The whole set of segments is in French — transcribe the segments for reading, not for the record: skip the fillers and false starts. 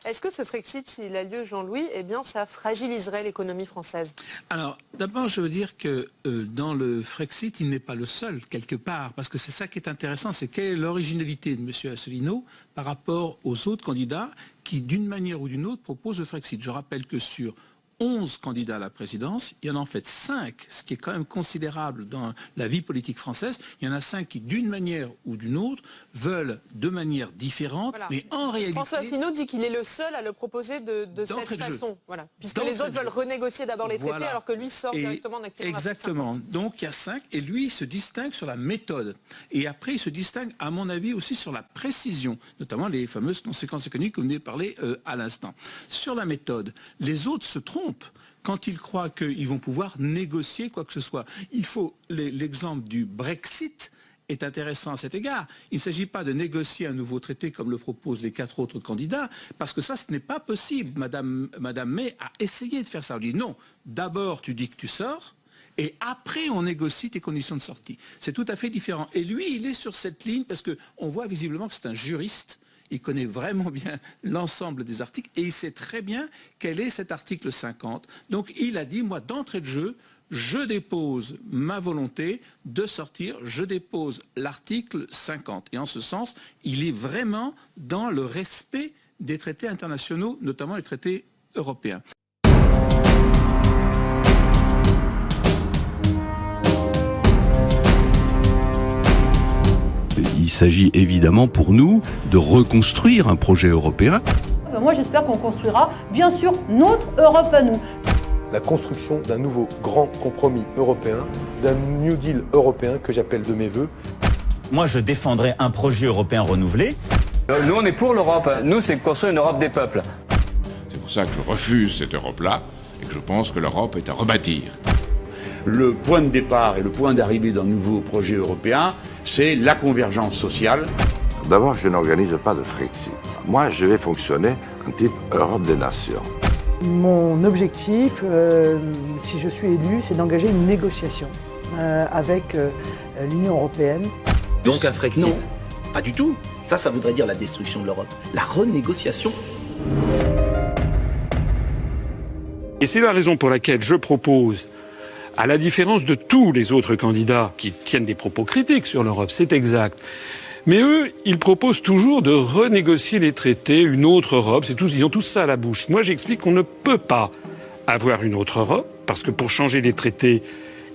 Est-ce que ce Frexit, s'il a lieu, Jean-Louis, eh bien, ça fragiliserait l'économie française? Alors, d'abord, je veux dire que dans le Frexit, il n'est pas le seul, quelque part, parce que c'est ça qui est intéressant, c'est quelle est l'originalité de M. Asselineau par rapport aux autres candidats qui, d'une manière ou d'une autre, proposent le Frexit. Je rappelle que sur 11 candidats à la présidence, il y en a en fait 5, ce qui est quand même considérable dans la vie politique française. Il y en a 5 qui, d'une manière ou d'une autre, veulent de manière différente, voilà. Mais en réalité... François Asselineau dit qu'il est le seul à le proposer de cette façon, voilà. Puisque les autres veulent renégocier d'abord les traités, alors que lui sort directement d'activement. Exactement. Donc il y a 5, et lui, il se distingue sur la méthode. Et après, il se distingue, à mon avis, aussi sur la précision, notamment les fameuses conséquences économiques que vous venez de parler à l'instant. Sur la méthode, les autres se trompent quand ils croient qu'ils vont pouvoir négocier quoi que ce soit. Il faut l'exemple du Brexit est intéressant à cet égard. Il ne s'agit pas de négocier un nouveau traité comme le proposent les 4 autres candidats, parce que ça, ce n'est pas possible. Madame May a essayé de faire ça. Elle dit non, d'abord tu dis que tu sors, et après on négocie tes conditions de sortie. C'est tout à fait différent. Et lui, il est sur cette ligne, parce qu'on voit visiblement que c'est un juriste. Il connaît vraiment bien l'ensemble des articles et il sait très bien quel est cet article 50. Donc il a dit, moi d'entrée de jeu, je dépose ma volonté de sortir, je dépose l'article 50. Et en ce sens, il est vraiment dans le respect des traités internationaux, notamment les traités européens. Il s'agit évidemment pour nous de reconstruire un projet européen. Moi j'espère qu'on construira bien sûr notre Europe à nous. La construction d'un nouveau grand compromis européen, d'un New Deal européen que j'appelle de mes voeux. Moi je défendrai un projet européen renouvelé. Nous on est pour l'Europe, nous c'est construire une Europe des peuples. C'est pour ça que je refuse cette Europe-là et que je pense que l'Europe est à rebâtir. Le point de départ et le point d'arrivée d'un nouveau projet européen, c'est la convergence sociale. D'abord, je n'organise pas de Frexit. Moi, je vais fonctionner en type Europe des nations. Mon objectif, si je suis élu, c'est d'engager une négociation avec l'Union européenne. Donc un Frexit? Non, pas du tout. Ça voudrait dire la destruction de l'Europe. La renégociation. Et c'est la raison pour laquelle je propose, à la différence de tous les autres candidats qui tiennent des propos critiques sur l'Europe, c'est exact. Mais eux, ils proposent toujours de renégocier les traités, une autre Europe, ils ont tous ça à la bouche. Moi, j'explique qu'on ne peut pas avoir une autre Europe, parce que pour changer les traités,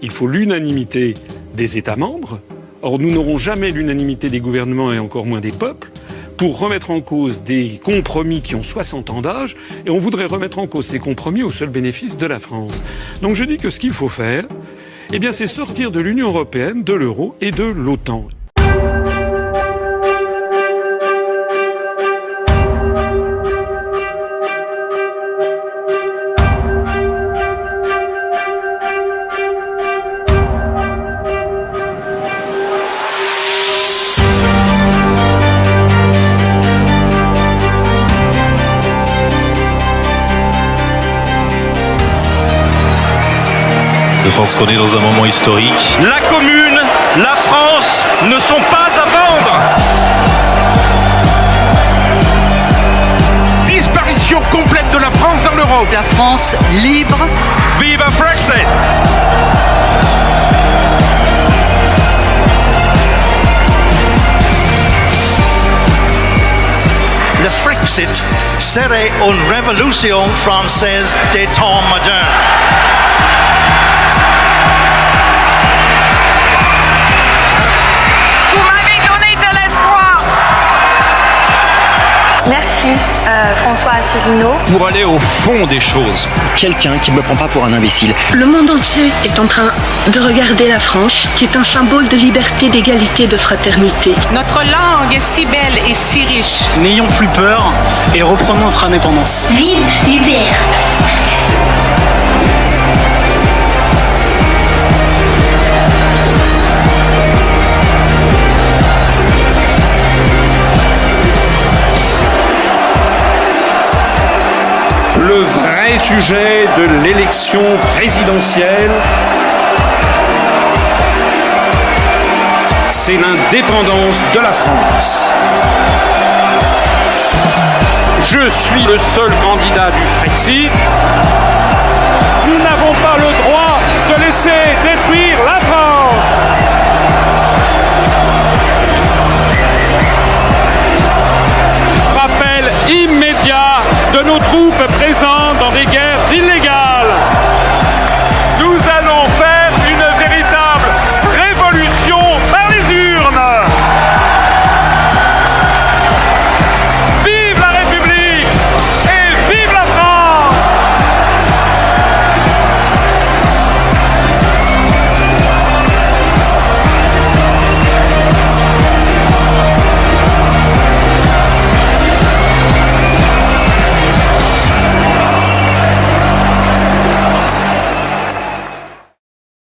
il faut l'unanimité des États membres. Or, nous n'aurons jamais l'unanimité des gouvernements et encore moins des peuples pour remettre en cause des compromis qui ont 60 ans d'âge, et on voudrait remettre en cause ces compromis au seul bénéfice de la France. Donc je dis que ce qu'il faut faire, eh bien, c'est sortir de l'Union européenne, de l'euro et de l'OTAN. Je pense qu'on est dans un moment historique. La commune, la France ne sont pas à vendre. Disparition complète de la France dans l'Europe. La France libre. Viva Frexit! Le Frexit serait une révolution française des temps modernes. Merci François Asselineau. Pour aller au fond des choses. Quelqu'un qui ne me prend pas pour un imbécile. Le monde entier est en train de regarder la France, qui est un symbole de liberté, d'égalité, de fraternité. Notre langue est si belle et si riche. N'ayons plus peur et reprenons notre indépendance. Vive l'UPR! Le vrai sujet de l'élection présidentielle, c'est l'indépendance de la France. je suis le seul candidat du Frexit. Nous n'avons pas le droit de laisser détruire la France. Rappel immédiat de nos troupes présentes